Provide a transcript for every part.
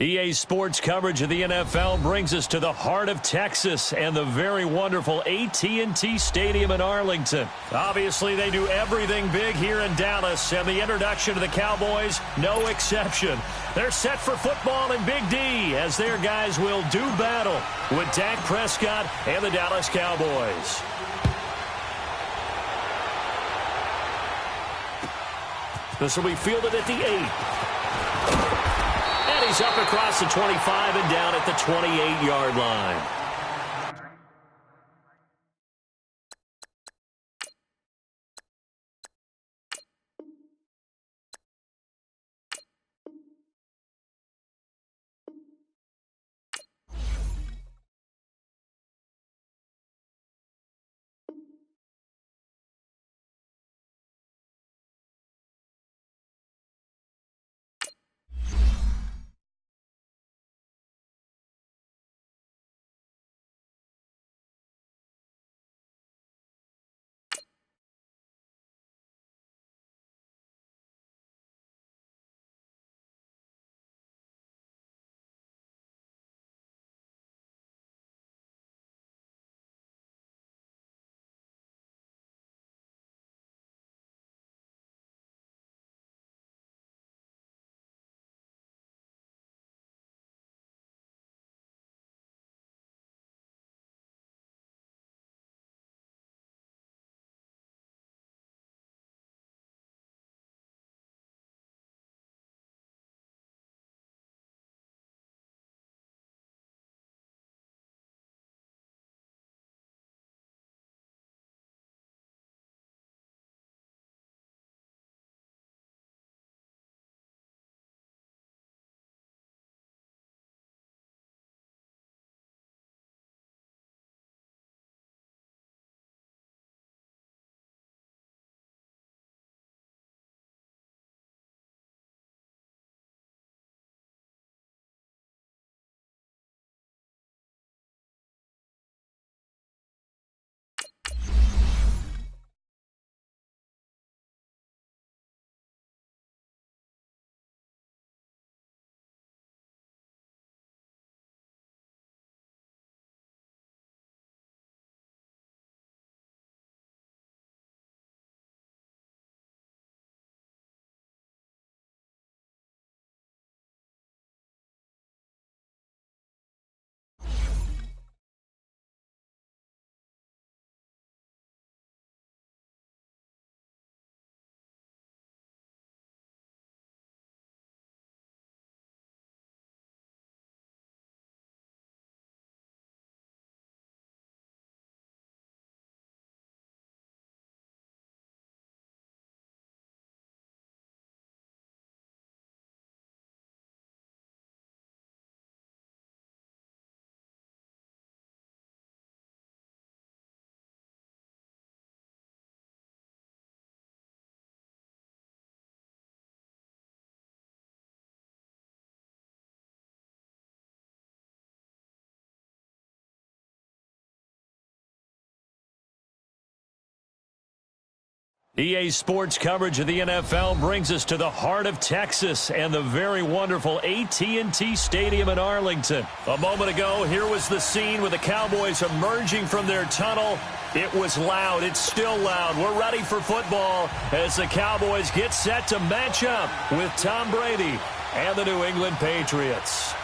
EA Sports coverage of the NFL brings us to the heart of Texas and the very wonderful AT&T Stadium in Arlington. Obviously, they do everything big here in Dallas, and the introduction to the Cowboys, no exception. They're set for football in Big D as their guys will do battle with Dak Prescott and the Dallas Cowboys. This will be fielded at the 8. He's up across the 25 and down at the 28-yard line. EA Sports coverage of the NFL brings us to the heart of Texas and the very wonderful AT&T Stadium in Arlington. A moment ago, here was the scene with the Cowboys emerging from their tunnel. It was loud. It's still loud. We're ready for football as the Cowboys get set to match up with Tom Brady and the New England Patriots.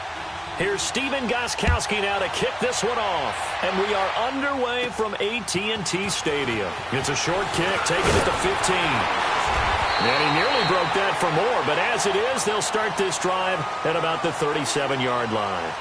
Here's Steven Gostkowski now to kick this one off. And we are underway from AT&T Stadium. It's a short kick, taking it to 15. And he nearly broke that for more, but as it is, they'll start this drive at about the 37-yard line.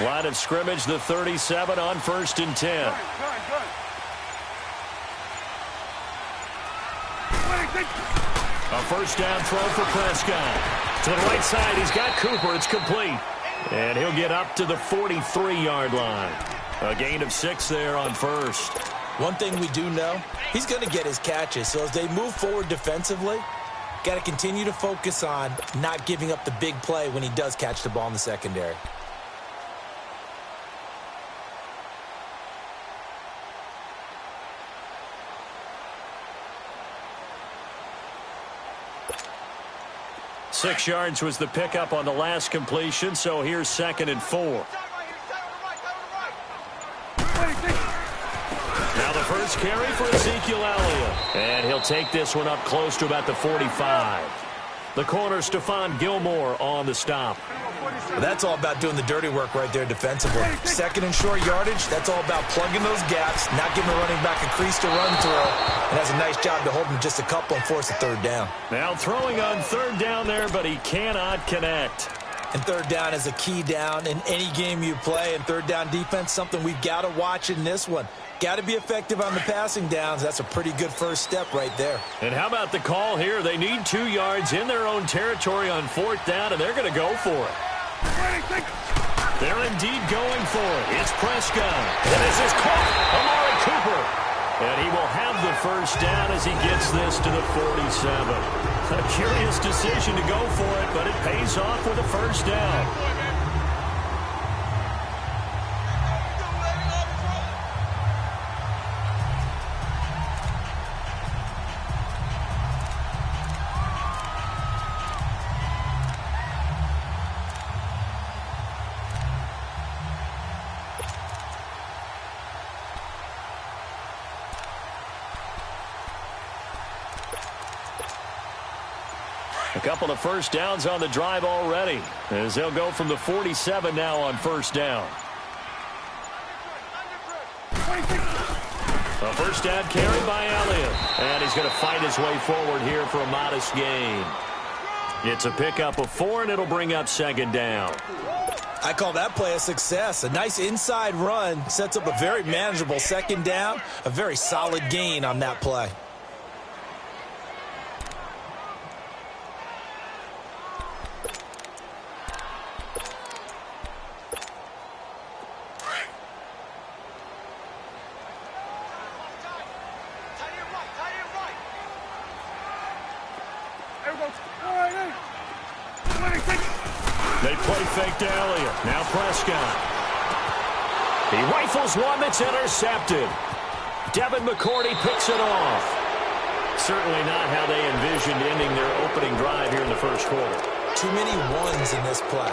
Line of scrimmage, the 37 on 1st and 10. A first down throw for Prescott. To the right side, he's got Cooper. It's complete. And he'll get up to the 43-yard line. A gain of 6 there on first. One thing we do know, he's going to get his catches. So as they move forward defensively, got to continue to focus on not giving up the big play when he does catch the ball in the secondary. Six yards was the pickup on the last completion, so here's 2nd and 4. Now the first carry for Ezekiel Elliott. And he'll take this one up close to about the 45. The corner, Stephon Gilmore, on the stop. Well, that's all about doing the dirty work right there defensively. 2nd and short yardage, that's all about plugging those gaps, not giving the running back a crease to run through, and has a nice job to hold him just a couple and force a 3rd down. Now throwing on 3rd down there, but he cannot connect. And 3rd down is a key down in any game you play, and 3rd down defense, something we've got to watch in this one. Got to be effective on the passing downs. That's a pretty good first step right there. And how about the call here? They need 2 yards in their own territory on 4th down, and they're going to go for it. They're indeed going for it. It's Prescott. And this is caught. Amari Cooper. And he will have the first down as he gets this to the 47. A curious decision to go for it, but it pays off with a first down. A couple of first downs on the drive already, as they'll go from the 47 now on first down. A first down carry by Elliott, and he's going to fight his way forward here for a modest gain. It's a pickup of 4, and it'll bring up 2nd down. I call that play a success. A nice inside run sets up a very manageable 2nd down, a very solid gain on that play. They play fake to Elliott. Now Prescott. He rifles one that's intercepted. Devin McCourty picks it off. Certainly not how they envisioned ending their opening drive here in the first quarter. Too many ones in this play.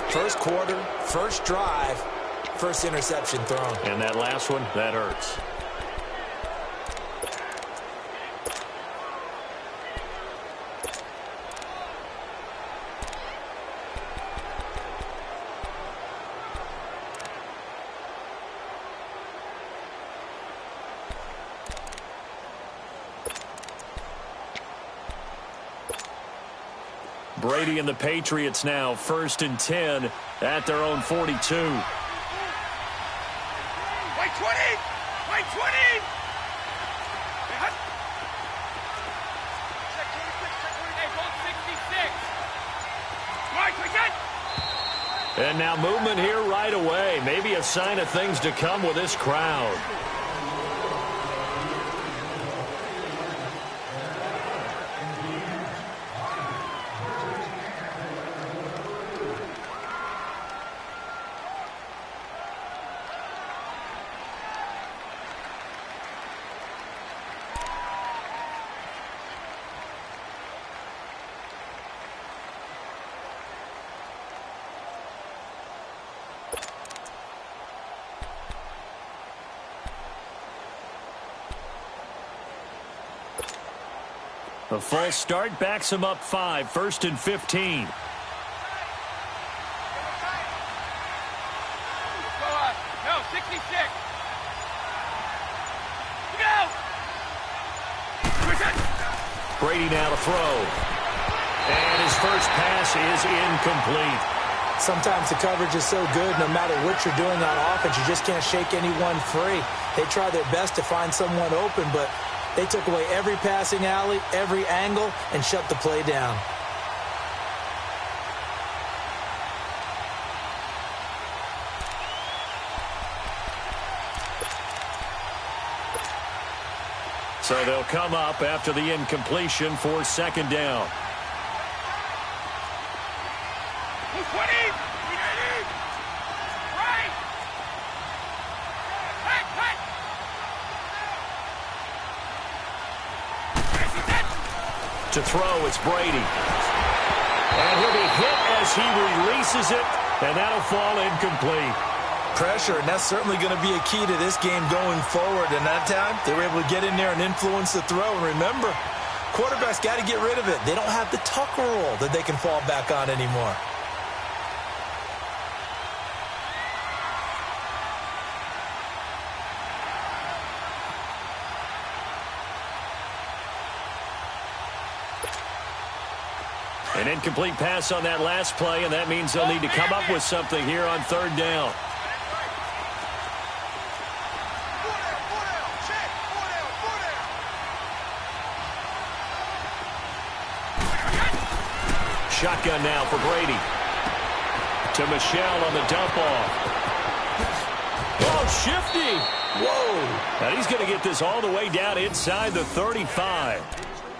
First quarter, first drive, first interception thrown. And that last one, that hurts. Brady and the Patriots now 1st and 10 at their own 42. White 20! White 20! And now movement here right away. Maybe a sign of things to come with this crowd. A false start backs him up 5, 1st and 15. No, 66. Go! Brady now to throw. And his first pass is incomplete. Sometimes the coverage is so good, no matter what you're doing on offense, you just can't shake anyone free. They try their best to find someone open, but They took away every passing alley, every angle, and shut the play down. So they'll come up after the incompletion for second down. 20! Right! Cut! To throw, it's Brady. And he'll be hit as he releases it, and that'll fall incomplete. Pressure, and that's certainly going to be a key to this game going forward. And that time, they were able to get in there and influence the throw. And remember, quarterbacks got to get rid of it. They don't have the Tucker rule that they can fall back on anymore. An incomplete pass on that last play, and that means they'll need to come up with something here on third down. Shotgun now for Brady. To Michelle on the dump off. Oh, shifty. Whoa. And he's going to get this all the way down inside the 35.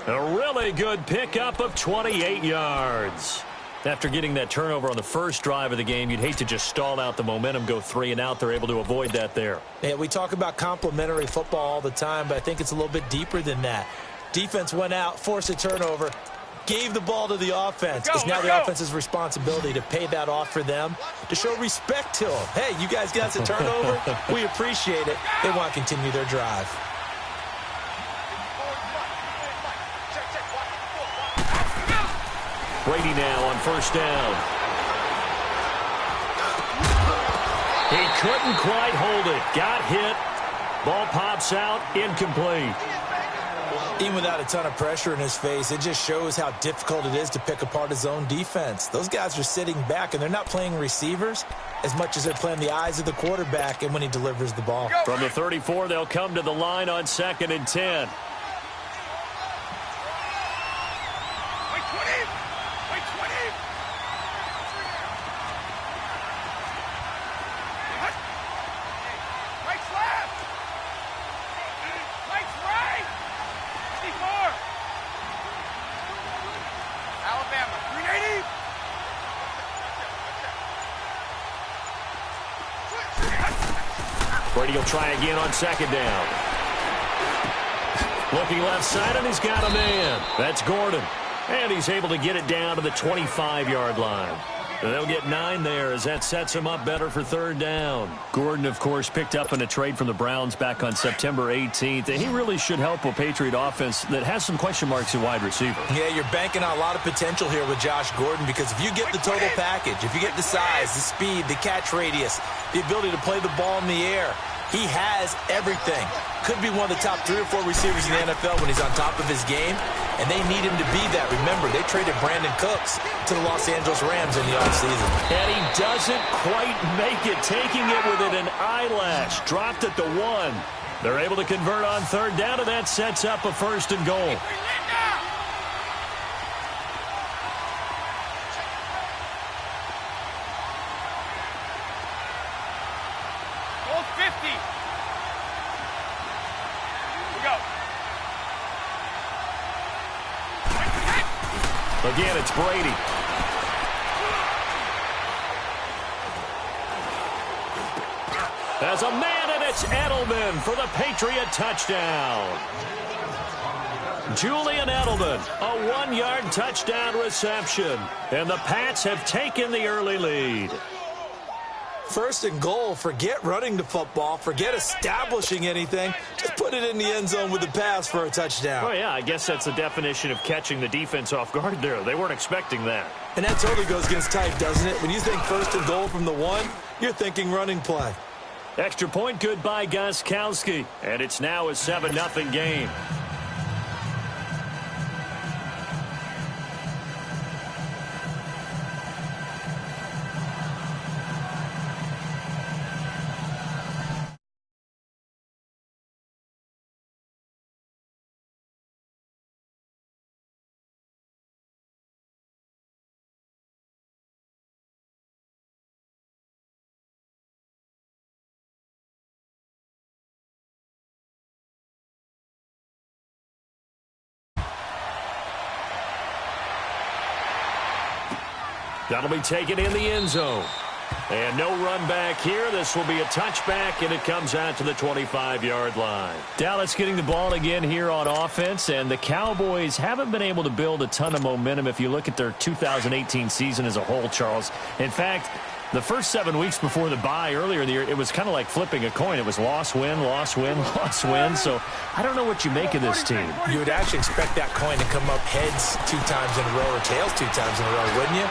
A really good pickup of 28 yards. After getting that turnover on the first drive of the game, you'd hate to just stall out the momentum, go 3 and out. They're able to avoid that there. Yeah, we talk about complementary football all the time, but I think it's a little bit deeper than that. Defense went out, forced a turnover, gave the ball to the offense. It's now the offense's responsibility to pay that off for them, to show respect to them. Hey, you guys got us a turnover. We appreciate it. They want to continue their drive. Brady now on first down. He couldn't quite hold it. Got hit. Ball pops out. Incomplete. Even without a ton of pressure in his face, it just shows how difficult it is to pick apart his own defense. Those guys are sitting back, and they're not playing receivers as much as they're playing the eyes of the quarterback and when he delivers the ball. From the 34, they'll come to the line on 2nd and 10. Brady will try again on 2nd down. Looking left side, and he's got a man. That's Gordon. And he's able to get it down to the 25-yard line. They'll get 9 there as that sets him up better for 3rd down. Gordon, of course, picked up in a trade from the Browns back on September 18th, and he really should help a Patriot offense that has some question marks at wide receiver. Yeah, you're banking on a lot of potential here with Josh Gordon, because if you get the total package, if you get the size, the speed, the catch radius, the ability to play the ball in the air, he has everything. Could be one of the top 3 or 4 receivers in the NFL when he's on top of his game, and they need him to be that. Remember, they traded Brandon Cooks to the Los Angeles Rams in the offseason. And he doesn't quite make it, taking it within an eyelash. Dropped at the 1. They're able to convert on 3rd down, and that sets up a 1st and goal. Again, it's Brady. There's a man, and it's Edelman for the Patriot touchdown. Julian Edelman, a 1-yard touchdown reception. And the Pats have taken the early lead. 1st and goal. Forget running the football. Forget establishing anything. Just put it in the end zone with the pass for a touchdown. Well, yeah, I guess that's the definition of catching the defense off guard there. They weren't expecting that. And that totally goes against type, doesn't it? When you think 1st and goal from the 1, you're thinking running play. Extra point good by Gostkowski. And it's now a 7-0 game. That'll be taken in the end zone. And no run back here. This will be a touchback, and it comes out to the 25-yard line. Dallas getting the ball again here on offense, and the Cowboys haven't been able to build a ton of momentum if you look at their 2018 season as a whole, Charles. In fact, the first 7 weeks before the bye earlier in the year, it was kind of like flipping a coin. It was loss, win, loss, win, loss, win. So I don't know what you make of this team. You would actually expect that coin to come up heads 2 times in a row or tails 2 times in a row, wouldn't you?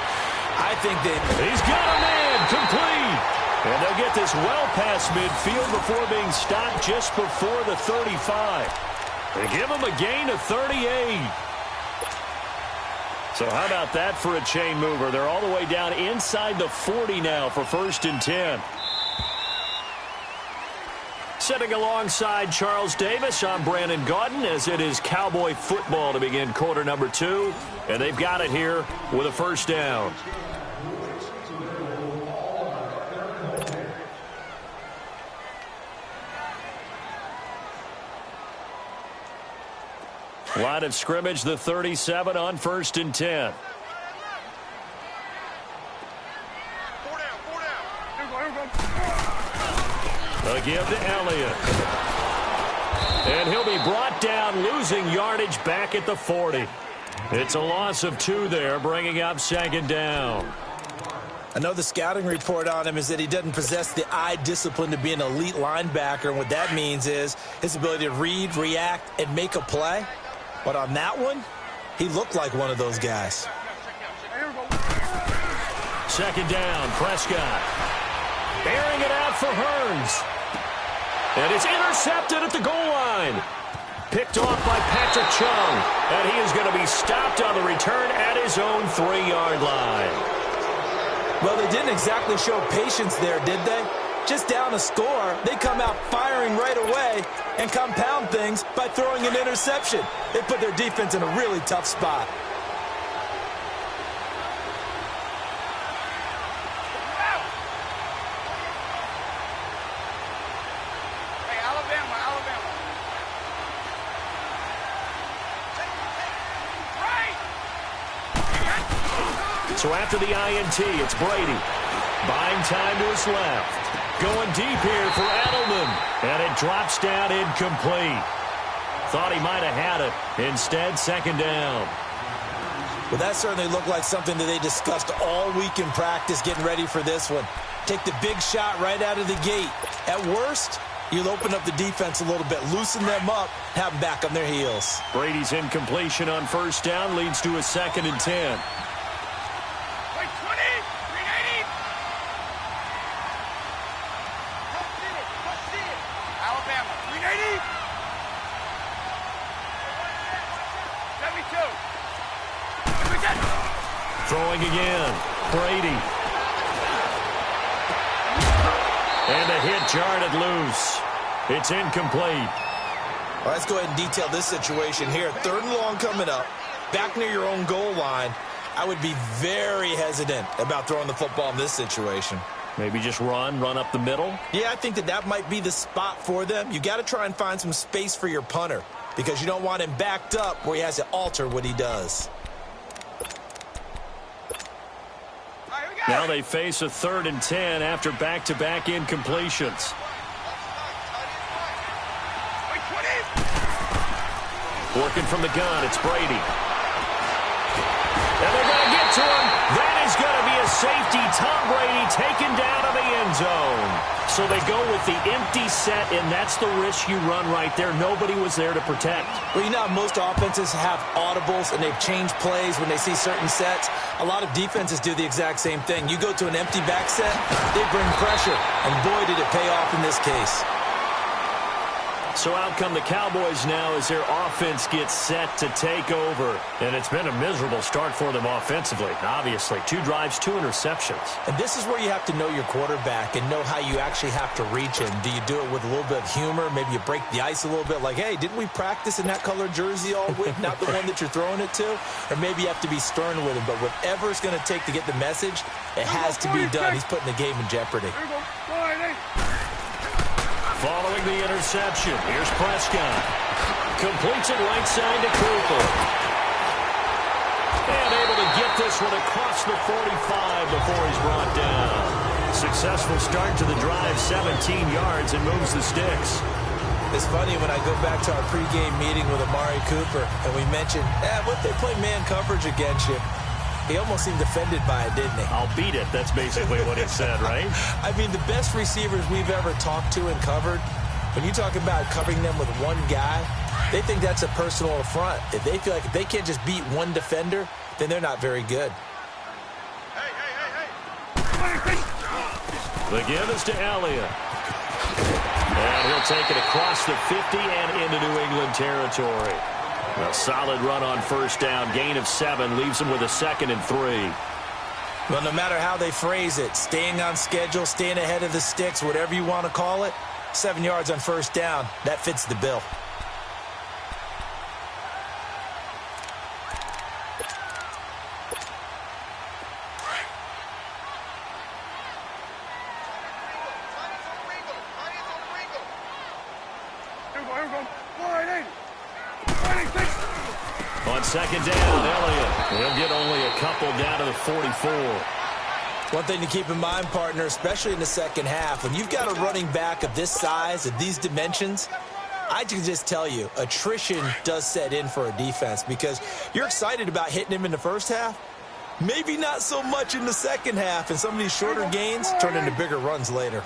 I think he's got a man complete. And they'll get this well past midfield before being stopped just before the 35. They give him a gain of 38. So how about that for a chain mover? They're all the way down inside the 40 now for 1st and 10. Sitting alongside Charles Davis, I'm Brandon Gaudin, as it is Cowboy football to begin quarter number 2. And they've got it here with a 1st down. Line of scrimmage, the 37 on 1st and 10. 4 down, 4 down. Here we go. A give to Elliott. And he'll be brought down, losing yardage back at the 40. It's a loss of 2 there, bringing up 2nd down. I know the scouting report on him is that he doesn't possess the eye discipline to be an elite linebacker. And what that means is his ability to read, react, and make a play. But on that one, he looked like one of those guys. 2nd down, Prescott. Airing it out for Hearns. And it's intercepted at the goal line. Picked off by Patrick Chung. And he is going to be stopped on the return at his own 3-yard line. Well, they didn't exactly show patience there, did they? Just down a score, they come out firing right away and compound things by throwing an interception. They put their defense in a really tough spot. Hey, Alabama, Alabama. Right. So after the INT, it's Brady. Buying time to his left. Going deep here for Edelman. And it drops down incomplete. Thought he might have had it. Instead, 2nd down. Well, that certainly looked like something that they discussed all week in practice getting ready for this one. Take the big shot right out of the gate. At worst, you'll open up the defense a little bit, loosen them up, have them back on their heels. Brady's incompletion on 1st down leads to a 2nd and 10. Throwing again. Brady. And a hit jarred loose. It's incomplete. Well, let's go ahead and detail this situation here. 3rd and long coming up. Back near your own goal line. I would be very hesitant about throwing the football in this situation. Maybe just run up the middle? Yeah, I think that might be the spot for them. You got to try and find some space for your punter because you don't want him backed up where he has to alter what he does. Now they face a 3rd and 10 after back-to-back incompletions. Working from the gun, it's Brady. And they're going to get to him. That is going to be a safety. Tom Brady taken down to the end zone. So they go with the empty set, and that's the risk you run right there. Nobody was there to protect. Well, you know how most offenses have audibles, and they've changed plays when they see certain sets. A lot of defenses do the exact same thing. You go to an empty back set, they bring pressure, and boy, did it pay off in this case. So out come the Cowboys now as their offense gets set to take over. And it's been a miserable start for them offensively, obviously. 2 drives, 2 interceptions. And this is where you have to know your quarterback and know how you actually have to reach him. Do you do it with a little bit of humor? Maybe you break the ice a little bit like, hey, didn't we practice in that color jersey all week? Not the one that you're throwing it to? Or maybe you have to be stern with him. But whatever it's going to take to get the message, it has to be done. He's putting the game in jeopardy. Following the interception, here's Prescott. Completes it right side to Cooper. And able to get this one across the 45 before he's brought down. Successful start to the drive, 17 yards, and moves the sticks. It's funny when I go back to our pregame meeting with Amari Cooper, and we mentioned, what if they play man coverage against you? He almost seemed offended by it, didn't he? I'll beat it. That's basically what he said, right? I mean, the best receivers we've ever talked to and covered, when you talk about covering them with one guy, they think that's a personal affront. If they feel like if they can't just beat one defender, then they're not very good. The give is to Elliott. And he'll take it across the 50 and into New England territory. A solid run on first down. Gain of 7 leaves him with a 2nd and 3. Well, no matter how they phrase it, staying on schedule, staying ahead of the sticks, whatever you want to call it, 7 yards on first down, that fits the bill. On second down, Elliott. He'll get only a couple down to the 44. One thing to keep in mind, partner, especially in the second half, when you've got a running back of this size, of these dimensions, I can just tell you, attrition does set in for a defense because you're excited about hitting him in the first half. Maybe not so much in the second half, and some of these shorter gains turn into bigger runs later.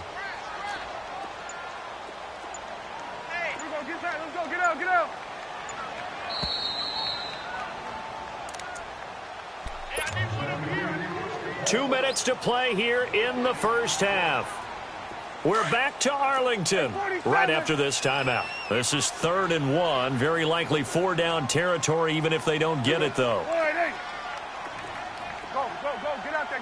Get out. 2 minutes to play here in the first half. We're back to Arlington right after this timeout. This is 3rd and 1. Very likely 4-down territory, even if they don't get it, though. Go. Get out there.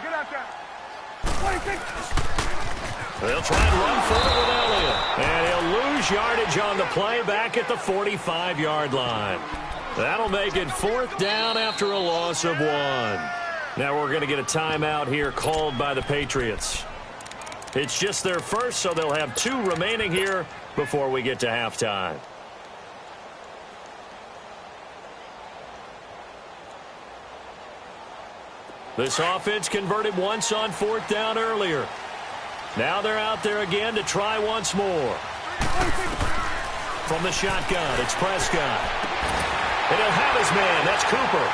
They'll try and run for it with Elliott. And he'll lose yardage on the play back at the 45-yard line. That'll make it 4th down after a loss of 1. Now we're going to get a timeout here called by the Patriots. It's just their first, so they'll have 2 remaining here before we get to halftime. This offense converted once on 4th down earlier. Now they're out there again to try once more. From the shotgun, it's Prescott. And he'll have his man. That's Cooper.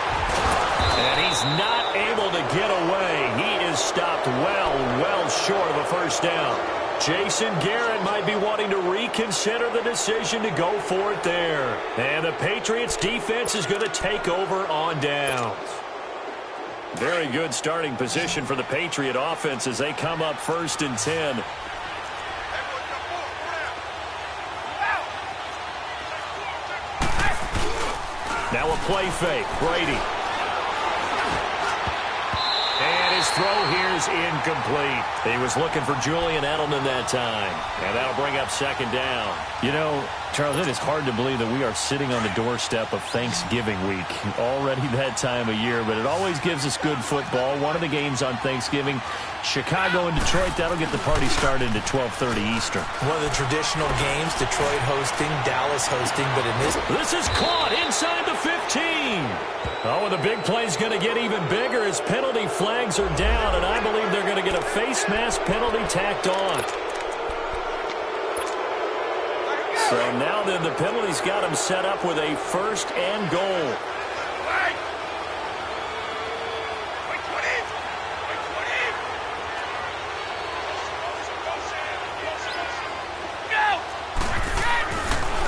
And he's not able to get away. He is stopped well short of a first down. Jason Garrett might be wanting to reconsider the decision to go for it there. And the Patriots defense is going to take over on downs. Very good starting position for the Patriot offense as they come up 1st and 10. Now a play fake. Brady. And his throw here is incomplete. He was looking for Julian Edelman that time. And that'll bring up 2nd down. You know, Charles, it is hard to believe that we are sitting on the doorstep of Thanksgiving week. Already that time of year, but it always gives us good football. One of the games on Thanksgiving, Chicago and Detroit, that'll get the party started at 12:30 Eastern. One of the traditional games, Detroit hosting, Dallas hosting, but in This is caught inside the 15. Oh, and the big play's going to get even bigger as penalty flags are down, and I believe they're going to get a face mask penalty tacked on. So now then the penalty's got him set up with a 1st and goal.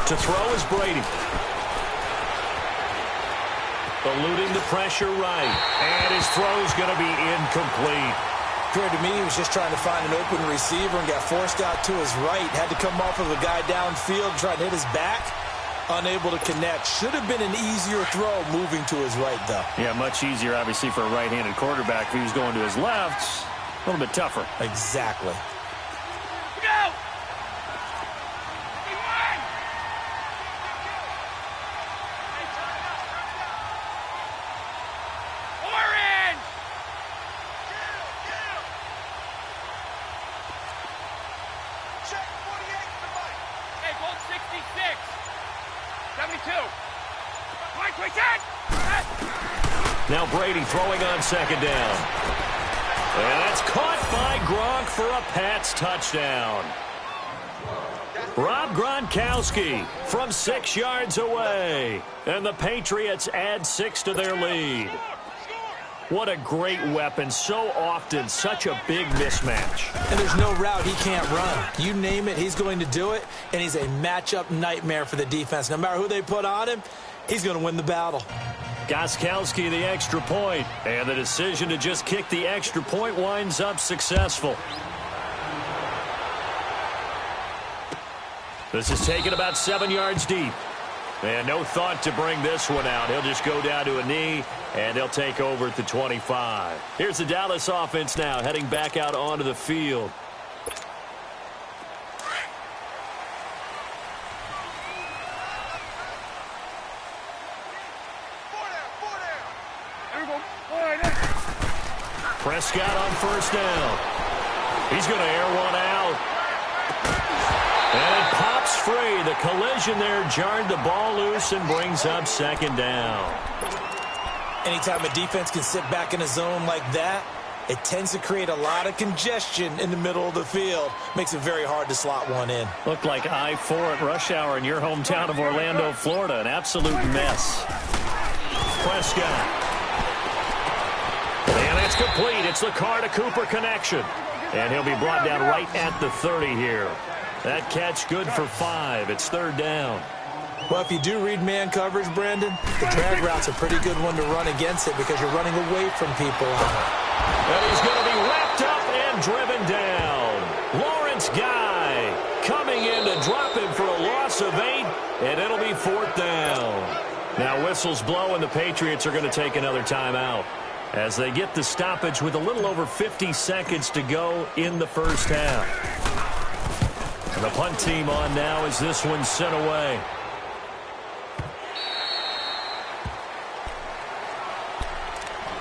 To throw is Brady. Eluding the pressure right. And his throw's going to be incomplete. appeared to me he was just trying to find an open receiver and got forced out to his right. Had to come off of a guy downfield, trying to hit his back. Unable to connect. Should have been an easier throw moving to his right, though. Yeah, much easier, obviously, for a right-handed quarterback. If he was going to his left, a little bit tougher. Exactly. Go! Orange! Check 48 to the right. Hey, goal 66. 72. Mike, we can! Now Brady throwing on second down. And that's caught by Gronk for a Pats touchdown. Rob Gronkowski from 6 yards away. And the Patriots add 6 to their lead. What a great weapon. So often, such a big mismatch. And there's no route he can't run. You name it, he's going to do it. And he's a matchup nightmare for the defense. No matter who they put on him, he's going to win the battle. Gostkowski the extra point. And the decision to just kick the extra point winds up successful. This is taken about 7 yards deep. And no thought to bring this one out. He'll just go down to a knee, and they'll take over at the 25. Here's the Dallas offense now, heading back out onto the field. Prescott on first down. He's going to air one out. And it pops free. The collision there jarred the ball loose and brings up second down. Anytime a defense can sit back in a zone like that, it tends to create a lot of congestion in the middle of the field. Makes it very hard to slot one in. Looked like I-4 at rush hour in your hometown of Orlando, Florida. An absolute mess. Prescott. And it's complete. It's the Carr to Cooper connection. And he'll be brought down right at the 30 here. That catch good for 5. It's third down. Well, if you do read man coverage, Brandon, the drag route's a pretty good one to run against it because you're running away from people on it. And he's going to be wrapped up and driven down. Lawrence Guy coming in to drop him for a loss of 8, and it'll be fourth down. Now whistles blow, and the Patriots are going to take another timeout as they get the stoppage with a little over 50 seconds to go in the first half. And the punt team on now as this one's sent away.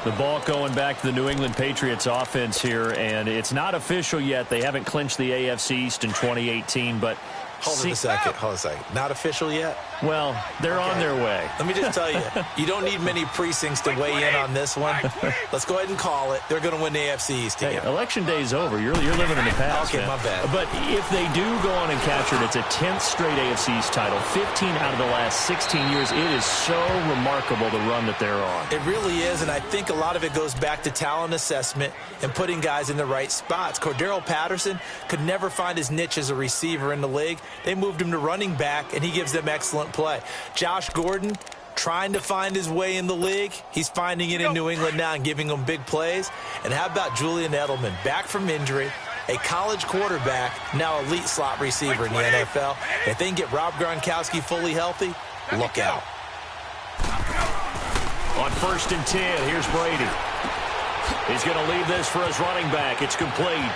The ball going back to the New England Patriots offense here, and it's not official yet. They haven't clinched the AFC East in 2018, but Hold on a second. Not official yet? Well, they're on their way. Let me just tell you, you don't need many precincts to weigh in on this one. Let's go ahead and call it. They're going to win the AFC East again. Hey, election day's over. You're living in the past. Okay, man. My bad. But if they do go on and capture it, it's a 10th straight AFC East title. 15 out of the last 16 years. It is so remarkable the run that they're on. It really is, and I think a lot of it goes back to talent assessment and putting guys in the right spots. Cordero Patterson could never find his niche as a receiver in the league. They moved him to running back, and he gives them excellent play. Josh Gordon trying to find his way in the league. He's finding it in New England now and giving them big plays. And how about Julian Edelman, back from injury, a college quarterback, now elite slot receiver in the NFL. If they can get Rob Gronkowski fully healthy, look out. On 1st and 10, here's Brady. He's going to leave this for his running back. It's complete.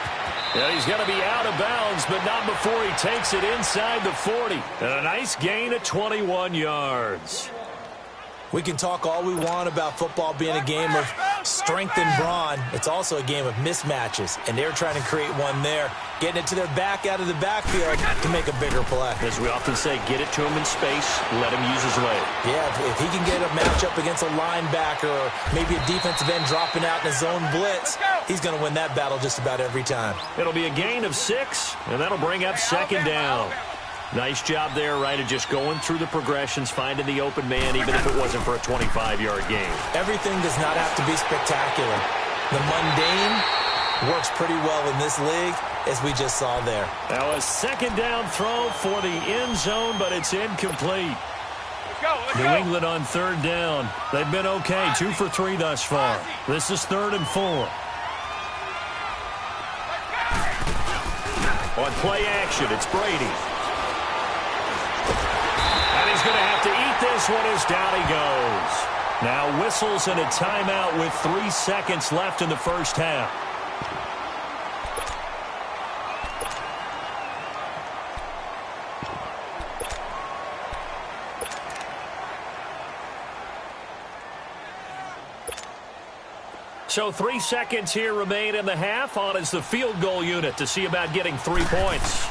And he's going to be out of bounds, but not before he takes it inside the 40. And a nice gain of 21 yards. We can talk all we want about football being a game of strength and brawn. It's also a game of mismatches, and they're trying to create one there, getting it to their back out of the backfield to make a bigger play. As we often say, get it to him in space, let him use his leg. Yeah, if he can get a matchup against a linebacker or maybe a defensive end dropping out in a zone blitz, he's going to win that battle just about every time. It'll be a gain of 6, and that'll bring up 2nd down. Nice job there, right, of just going through the progressions, finding the open man, even if it wasn't for a 25-yard gain. Everything does not have to be spectacular. The mundane works pretty well in this league, as we just saw there. Now a 2nd down throw for the end zone, but it's incomplete. New England on 3rd down. They've been okay, 2 for 3 thus far. This is 3rd and 4. On play action, it's Brady. And he's going to have to eat this one as down he goes. Now whistles and a timeout with 3 seconds left in the first half. So 3 seconds here remain in the half. On is the field goal unit to see about getting 3 points.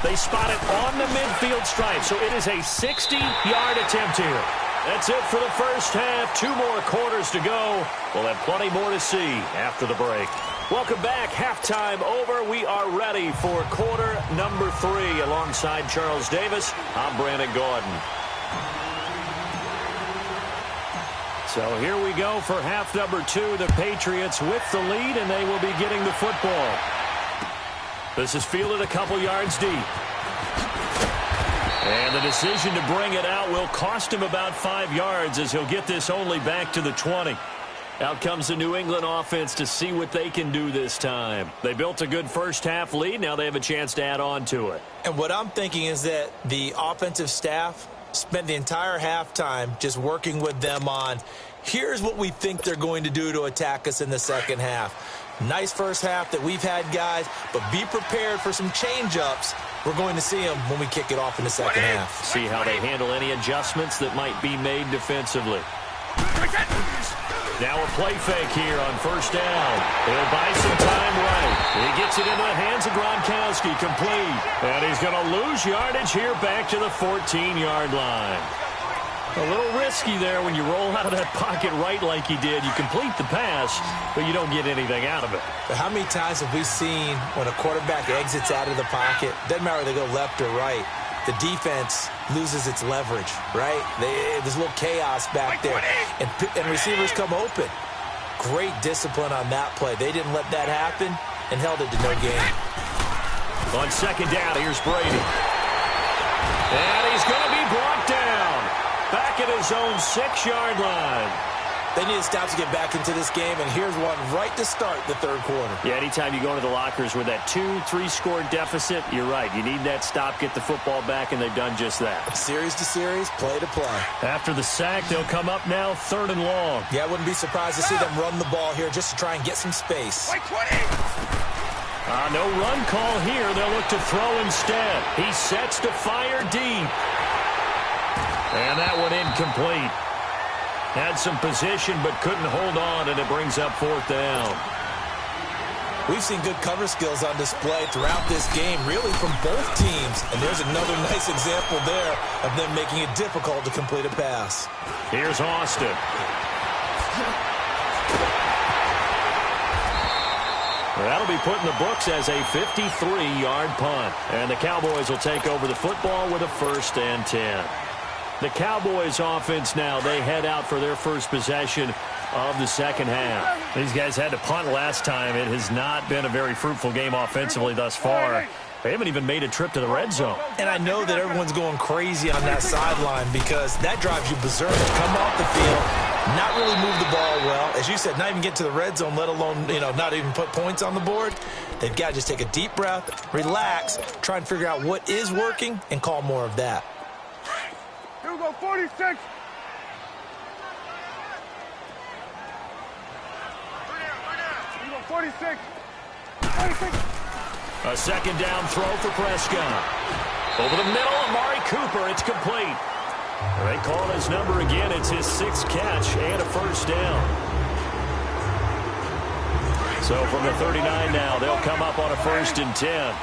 They spot it on the midfield stripe, so it is a 60-yard attempt here. That's it for the first half. 2 more quarters to go. We'll have plenty more to see after the break. Welcome back. Halftime over. We are ready for quarter number 3. Alongside Charles Davis, I'm Brandon Gordon. So here we go for half number 2. The Patriots with the lead, and they will be getting the football. This is fielded a couple yards deep. And the decision to bring it out will cost him about 5 yards, as he'll get this only back to the 20. Out comes the New England offense to see what they can do this time. They built a good first half lead. Now they have a chance to add on to it. And what I'm thinking is that the offensive staff spent the entire halftime just working with them on, here's what we think they're going to do to attack us in the second half. Nice first half that we've had, guys, but be prepared for some change-ups. We're going to see them when we kick it off in the second half. See how they handle any adjustments that might be made defensively. Now a play fake here on first down. He'll buy some time right. He gets it into the hands of Gronkowski, complete. And he's going to lose yardage here back to the 14-yard line. A little risky there when you roll out of that pocket right like he did. You complete the pass, but you don't get anything out of it. But how many times have we seen when a quarterback exits out of the pocket, doesn't matter whether they go left or right, the defense loses its leverage, right? There's a little chaos back there, and receivers come open. Great discipline on that play. They didn't let that happen and held it to no gain. On second down, here's Brady. And he's going to be brought down. Back at his own 6-yard line. They need to stop to get back into this game, and here's one right to start the third quarter. Yeah, anytime you go into the lockers with that 2-3 deficit, you're right. You need that stop, get the football back, and they've done just that. Series to series, play to play. After the sack, they'll come up now 3rd and long. Yeah, I wouldn't be surprised to see them run the ball here just to try and get some space. No run call here. They'll look to throw instead. He sets to fire deep. And that one incomplete. Had some position but couldn't hold on, and it brings up 4th down. We've seen good cover skills on display throughout this game, really from both teams. And there's another nice example there of them making it difficult to complete a pass. Here's Austin. That'll be put in the books as a 53-yard punt. And the Cowboys will take over the football with a 1st and 10. The Cowboys offense now, they head out for their first possession of the second half. These guys had to punt last time. It has not been a very fruitful game offensively thus far. They haven't even made a trip to the red zone. And I know that everyone's going crazy on that sideline because that drives you berserk. Come off the field, not really move the ball well. As you said, not even get to the red zone, let alone, not even put points on the board. They've got to just take a deep breath, relax, try and figure out what is working, and call more of that. Here we go, 46. Here we go, 46. 46. A second down throw for Prescott. Over the middle, Amari Cooper. It's complete. They call his number again. It's his 6th catch and a 1st down. So from the 39 now, they'll come up on a 1st and 10.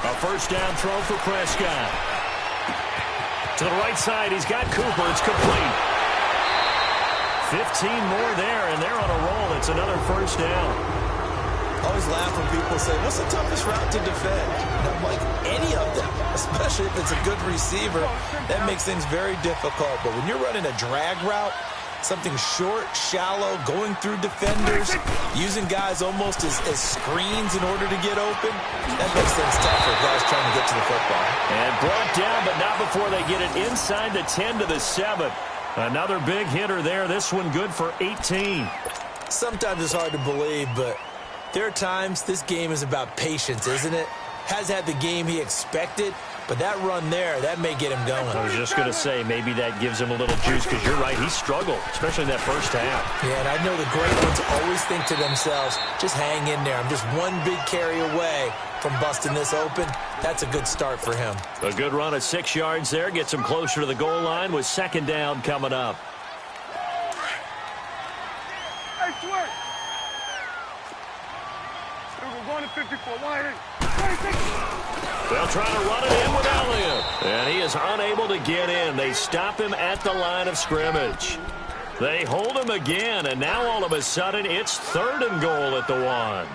A 1st down throw for Prescott. To the right side, he's got Cooper. It's complete. 15 more there, and they're on a roll. It's another 1st down. I always laugh when people say, what's the toughest route to defend? And I'm like, any of them, especially if it's a good receiver. That makes things very difficult. But when you're running a drag route, something short, shallow, going through defenders, using guys almost as screens in order to get open, that makes things tough for guys trying to get to the football. And brought down, but not before they get it inside the 10 to the 7. Another big hitter there. This one good for 18. Sometimes it's hard to believe, but there are times this game is about patience, isn't it? Has had the game he expected, but that run there, that may get him going. I was just going to say, maybe that gives him a little juice, because you're right, he struggled, especially in that first half. Yeah, and I know the great ones always think to themselves, just hang in there. I'm just one big carry away from busting this open. That's a good start for him. A good run of 6 yards there, gets him closer to the goal line with 2nd down coming up. Hey, Sweat. We're going to 54. 188. They'll try to run it in with Elliott. And he is unable to get in. They stop him at the line of scrimmage. They hold him again, and now all of a sudden it's 3rd and goal at the 1.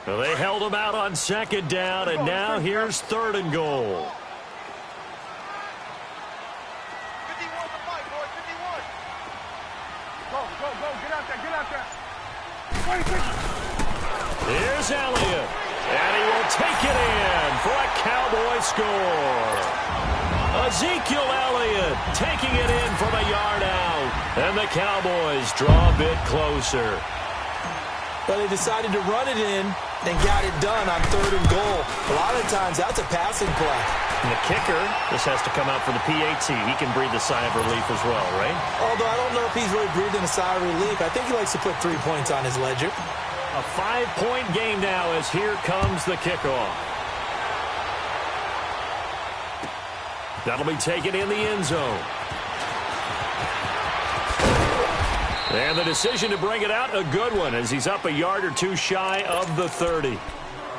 Well, they held him out on 2nd down, and now here's 3rd and goal. 51 to fight, boy, 51. Go, get out there, get out there. Here's Elliott, and he will take it in for a Cowboy score. Ezekiel Elliott taking it in from a yard out, and the Cowboys draw a bit closer. Well, they decided to run it in and got it done on 3rd and goal. A lot of times, that's a passing play. And the kicker, this has to come out for the PAT. He can breathe a sigh of relief as well, right? Although I don't know if he's really breathing a sigh of relief. I think he likes to put 3 points on his ledger. A 5-point game now as here comes the kickoff. That'll be taken in the end zone. And the decision to bring it out, a good one, as he's up a yard or two shy of the 30.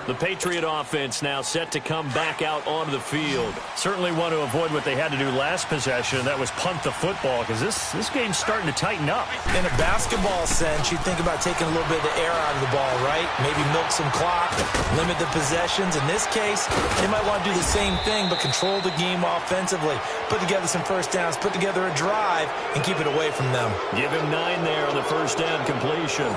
The Patriot offense now set to come back out onto the field. Certainly want to avoid what they had to do last possession, and that was punt the football, because this game's starting to tighten up. In a basketball sense, you think about taking a little bit of the air out of the ball, right? Maybe milk some clock, limit the possessions. In this case, they might want to do the same thing, but control the game offensively. Put together some first downs, put together a drive, and keep it away from them. Give him 9 there on the first down completion.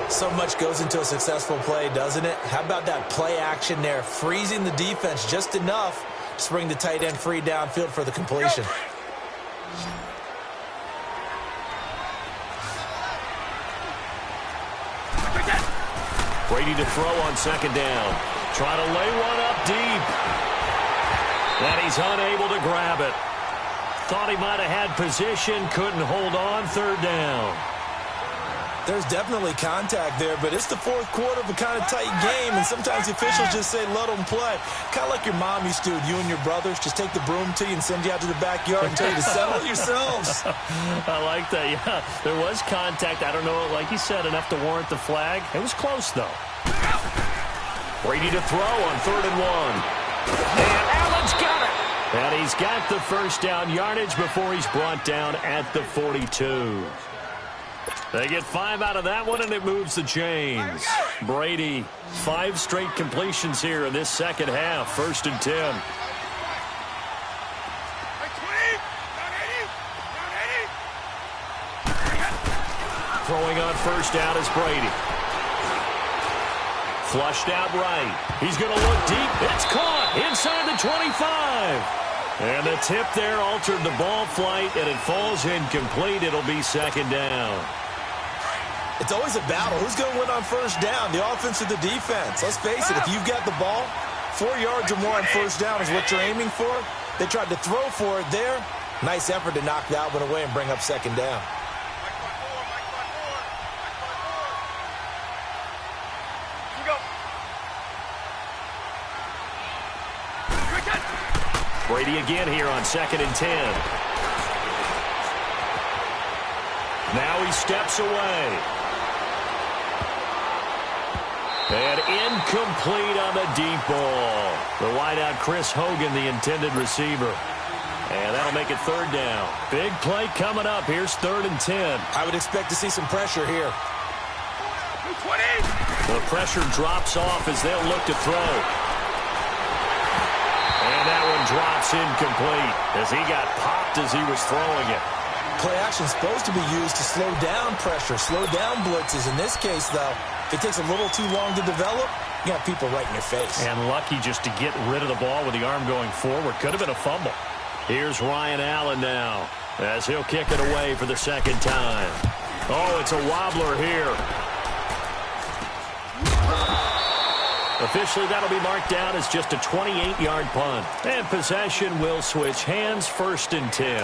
So much goes into a successful play, doesn't it? How about that play action there, freezing the defense just enough to bring the tight end free downfield for the completion. Brady to throw on 2nd down. Trying to lay one up deep. And he's unable to grab it. Thought he might have had position, couldn't hold on, 3rd down. There's definitely contact there, but it's the 4th quarter of a kind of tight game, and sometimes the officials just say, let them play. Kind of like your mom used to, you and your brothers, just take the broom to you and send you out to the backyard and tell you to settle it yourselves. I like that, yeah. There was contact. I don't know, like you said, enough to warrant the flag. It was close, though. Brady to throw on 3rd and 1. And Allen's got it. And he's got the first down yardage before he's brought down at the 42. They get 5 out of that one, and it moves the chains. Brady, 5 straight completions here in this second half. 1st and 10. Throwing on 1st down is Brady. Flushed out right. He's going to look deep. It's caught inside the 25. And the tip there altered the ball flight, and it falls incomplete. It'll be 2nd down. It's always a battle. Who's going to win on 1st down, the offense or the defense? Let's face it, if you've got the ball, 4 yards or more on 1st down is what you're aiming for. They tried to throw for it there. Nice effort to knock that one away and bring up 2nd down. Brady again here on 2nd and 10. Now he steps away. And incomplete on the deep ball. The wideout, Chris Hogan, the intended receiver. And that'll make it 3rd down. Big play coming up. Here's 3rd and 10. I would expect to see some pressure here. The pressure drops off as they'll look to throw. And that one drops incomplete as he got popped as he was throwing it. Play action supposed to be used to slow down pressure, slow down blitzes. In this case, though, if it takes a little too long to develop, you got people right in your face. And lucky just to get rid of the ball with the arm going forward. Could have been a fumble. Here's Ryan Allen now as he'll kick it away for the 2nd time. Oh, it's a wobbler here. Officially, that'll be marked down as just a 28-yard punt. And possession will switch hands, 1st and 10.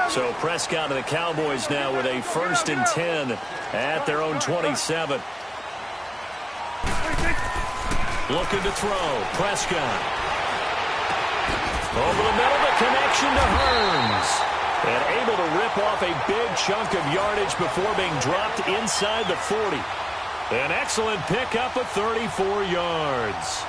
So Prescott and the Cowboys now with a 1st and 10 at their own 27. Looking to throw. Prescott. Over the middle, the connection to Hearns. And able to rip off a big chunk of yardage before being dropped inside the 40. An excellent pickup of 34 yards.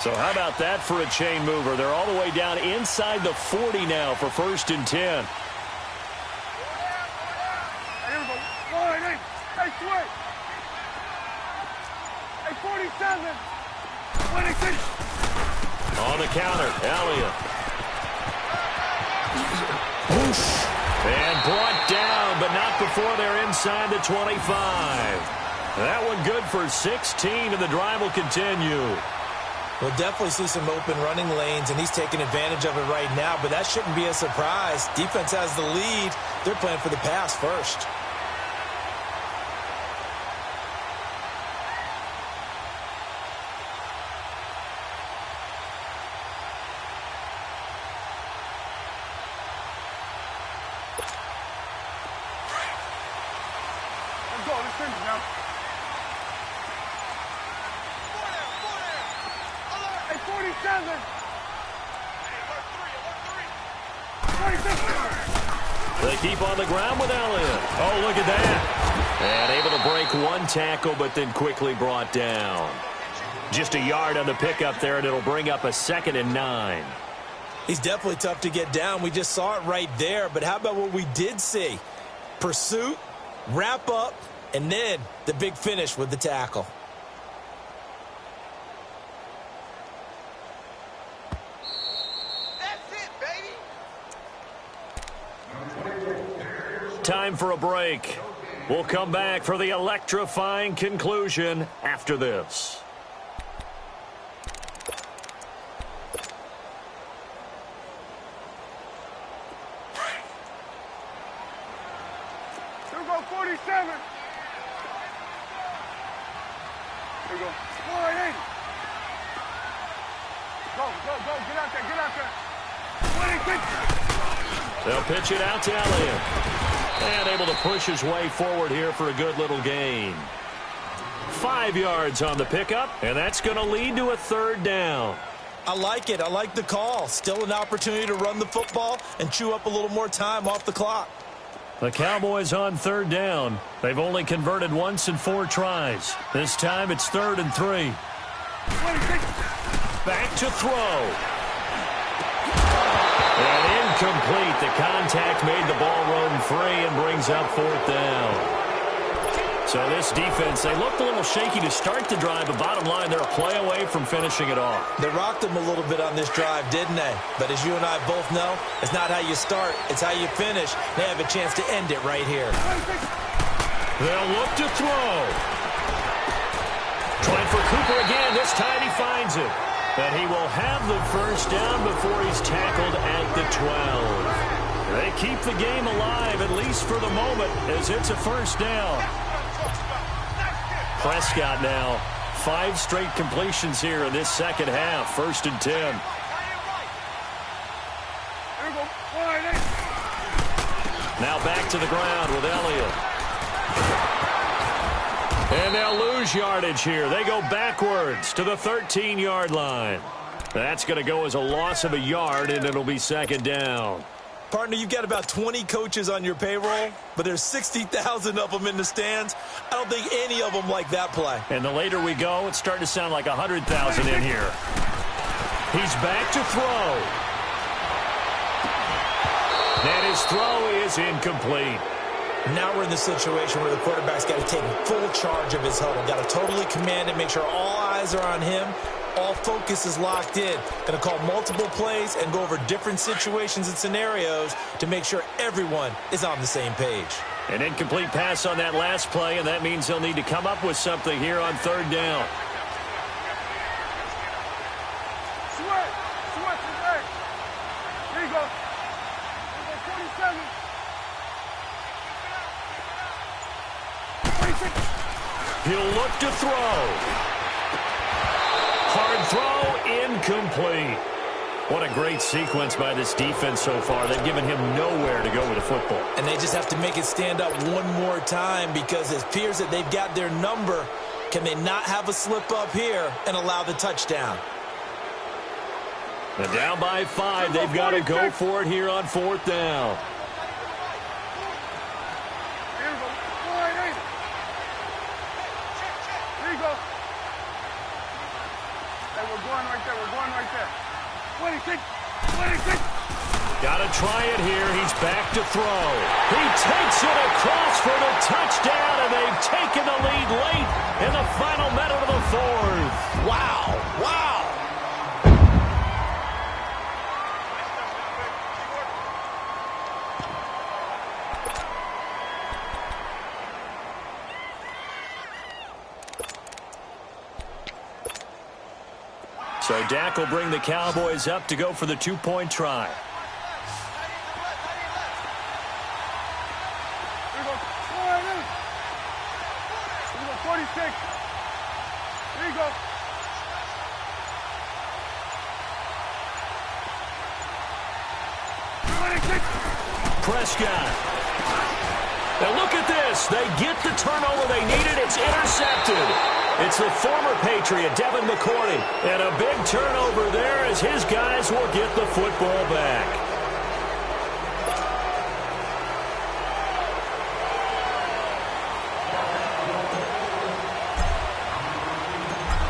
So how about that for a chain mover? They're all the way down inside the 40 now for 1st and 10. Hey, here we go. Line, hey, switch. Hey, 47. 26. On the counter, Elliott. And brought down, but not before they're inside the 25. That one good for 16, and the drive will continue. We'll definitely see some open running lanes, and he's taking advantage of it right now, but that shouldn't be a surprise. Defense has the lead. They're playing for the pass first. Let's go. Let's finish now. Hey, 47. Hey, 46. They keep on the ground with Elliott. Oh, look at that. And able to break one tackle, but then quickly brought down. Just a yard on the pickup there, and it'll bring up a 2nd and 9. He's definitely tough to get down. We just saw it right there, but how about what we did see? Pursuit, wrap up, and then the big finish with the tackle. Time for a break. We'll come back for the electrifying conclusion after this. Here we go, 47. Here we go. 480. Go. Get out there. 26. They'll pitch it out to Elliott. And able to push his way forward here for a good little gain. 5 yards on the pickup, and that's going to lead to a 3rd down. I like it. I like the call. Still an opportunity to run the football and chew up a little more time off the clock. The Cowboys on 3rd down. They've only converted once in 4 tries. This time it's 3rd and 3. 26. Back to throw. And incomplete. The contact made the ball roam free and brings up 4th down. So this defense, they looked a little shaky to start the drive, but bottom line, they're a play away from finishing it off. They rocked him a little bit on this drive, didn't they? But as you and I both know, it's not how you start, it's how you finish. They have a chance to end it right here. They'll look to throw. Trying for Cooper again. This time he finds it. And he will have the 1st down before he's tackled at the 12. They keep the game alive, at least for the moment, as it's a 1st down. Prescott now, 5 straight completions here in this 2nd half. 1st and 10. Here we go. 480. Now back to the ground with Elliott. And they'll lose yardage here. They go backwards to the 13-yard line. That's going to go as a loss of a yard, and it'll be 2nd down. Partner, you've got about 20 coaches on your payroll, but there's 60,000 of them in the stands. I don't think any of them like that play. And the later we go, it's starting to sound like 100,000 in here. He's back to throw. And his throw is incomplete. Now we're in the situation where the quarterback's got to take full charge of his huddle. Got to totally command it, make sure all eyes are on him. All focus is locked in. Going to call multiple plays and go over different situations and scenarios to make sure everyone is on the same page. An incomplete pass on that last play, and that means they'll need to come up with something here on 3rd down. Sweat. Here you go. 47. 26. He'll look to throw. Hard throw, incomplete. What a great sequence by this defense so far. They've given him nowhere to go with the football. And they just have to make it stand up one more time because it appears that they've got their number. Can they not have a slip up here and allow the touchdown? And down by 5. They've got to go for it here on 4th down. Here we go. Here you go. Hey, we're going right there. We're going right there. 26. 26. Got to try it here. He's back to throw. He takes it across for the touchdown, and they've taken the lead late in the final minute of the 4th. Wow. Wow. So Dak will bring the Cowboys up to go for the 2-point try. Here we go. Here we go. 46. Here you go. Prescott. Now look at this. They get the turnover they needed. It's intercepted. It's the former Patriot, Devin McCourty. And a big turnover there as his guys will get the football back.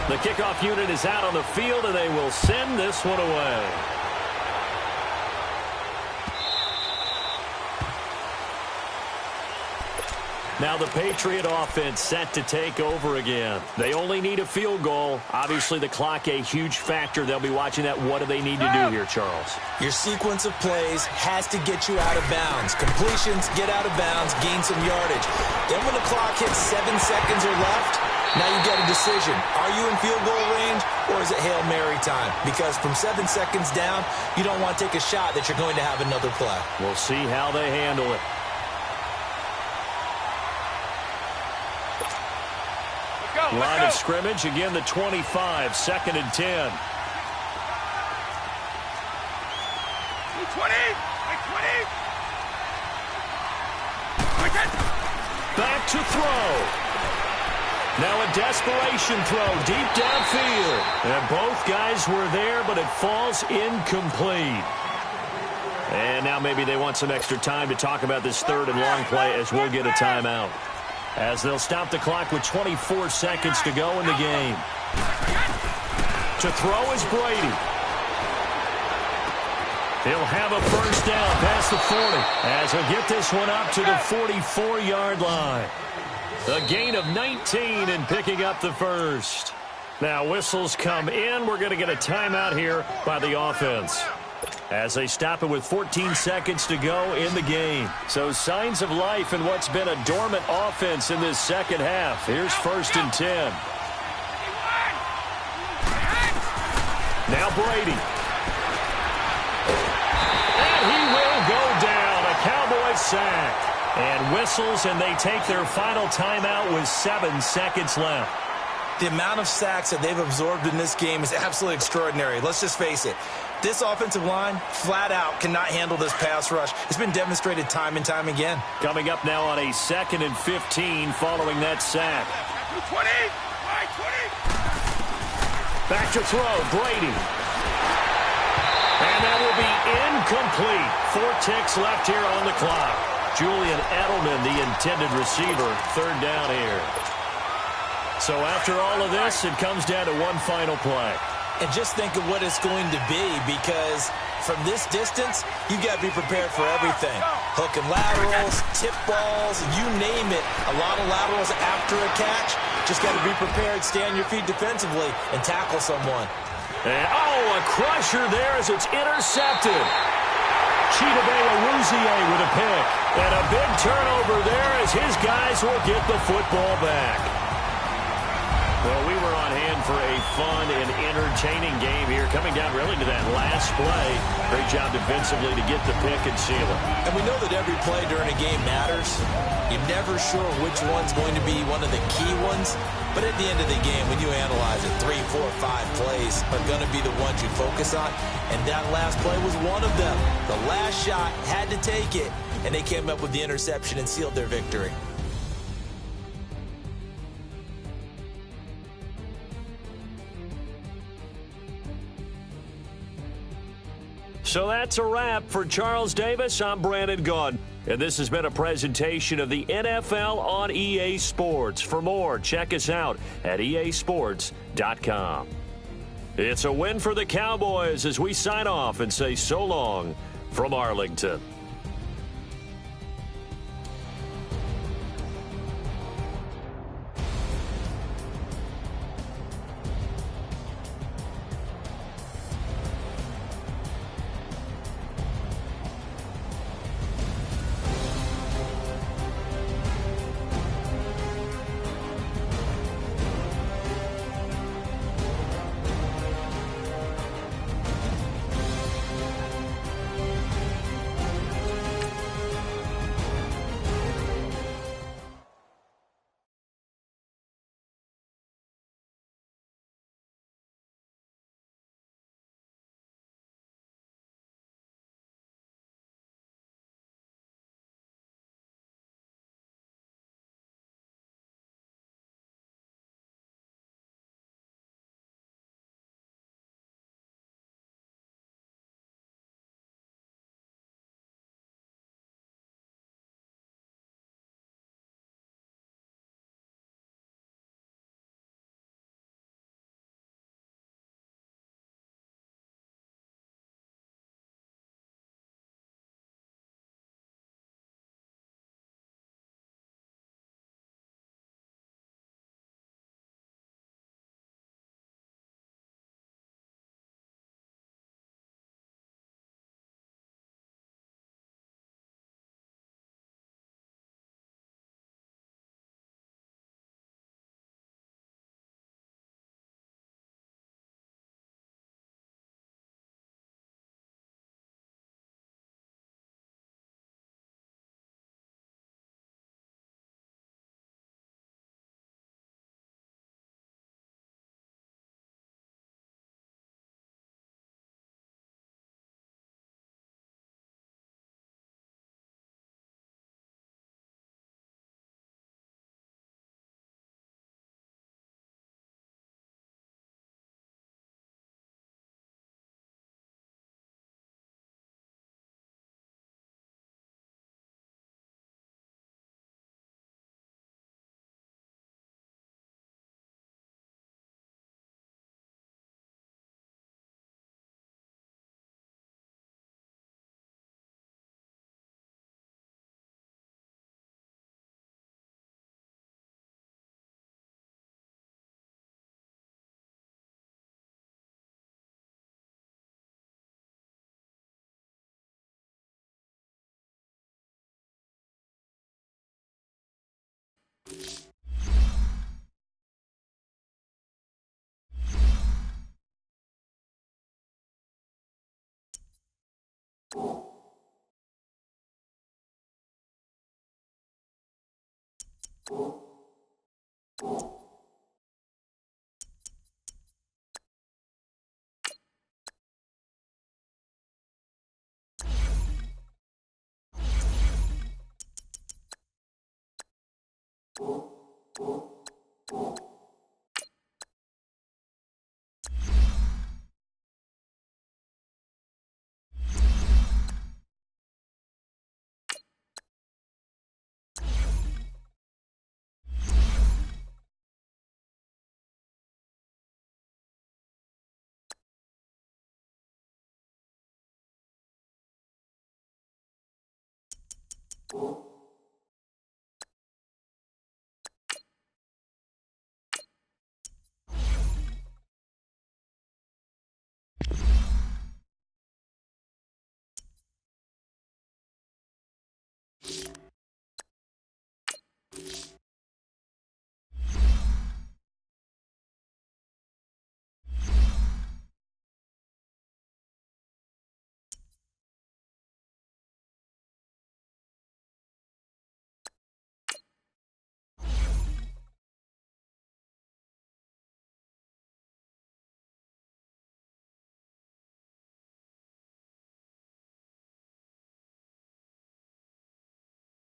The kickoff unit is out on the field, and they will send this one away. Now the Patriot offense set to take over again. They only need a field goal. Obviously, the clock a huge factor. They'll be watching that. What do they need to do here, Charles? Your sequence of plays has to get you out of bounds. Completions, get out of bounds, gain some yardage. Then when the clock hits 7 seconds or left, now you get a decision. Are you in field goal range, or is it Hail Mary time? Because from 7 seconds down, you don't want to take a shot that you're going to have another play. We'll see how they handle it. Line of scrimmage, again the 25, 2nd and 10. 20. 20. Back to throw. Now a desperation throw deep downfield. And both guys were there, but it falls incomplete. And now maybe they want some extra time to talk about this 3rd and long play as we'll get a timeout. As they'll stop the clock with 24 seconds to go in the game. To throw is Brady. He'll have a first down past the 40 as he'll get this one up to the 44-yard line. A gain of 19 and picking up the first. Now whistles come in. We're going to get a timeout here by the offense as they stop it with 14 seconds to go in the game. So signs of life in what's been a dormant offense in this second half. Here's 1st and 10. Now Brady. And he will go down. A Cowboys sack. And whistles, and they take their final timeout with 7 seconds left. The amount of sacks that they've absorbed in this game is absolutely extraordinary. Let's just face it. This offensive line, flat out, cannot handle this pass rush. It's been demonstrated time and time again. Coming up now on a 2nd and 15 following that sack. 20. Back to throw, Brady. And that will be incomplete. 4 ticks left here on the clock. Julian Edelman, the intended receiver, 3rd down here. So after all of this, it comes down to one final play. And just think of what it's going to be, because from this distance, you got to be prepared for everything. Hook and laterals, tip balls, you name it. A lot of laterals after a catch. Just got to be prepared, stay on your feet defensively, and tackle someone. And, a crusher there as it's intercepted. Chidobe Awuzie with a pick. And a big turnover there as his guys will get the football back. Well, we were on hand for a fun and entertaining game here, coming down really to that last play. Great job defensively to get the pick and seal it. And we know that every play during a game matters. You're never sure which one's going to be one of the key ones. But at the end of the game, when you analyze it, 3, 4, 5 plays are going to be the ones you focus on. And that last play was one of them. The last shot had to take it, and they came up with the interception and sealed their victory. So that's a wrap. For Charles Davis, I'm Brandon Gaudin. And this has been a presentation of the NFL on EA Sports. For more, check us out at easports.com. It's a win for the Cowboys as we sign off and say so long from Arlington. You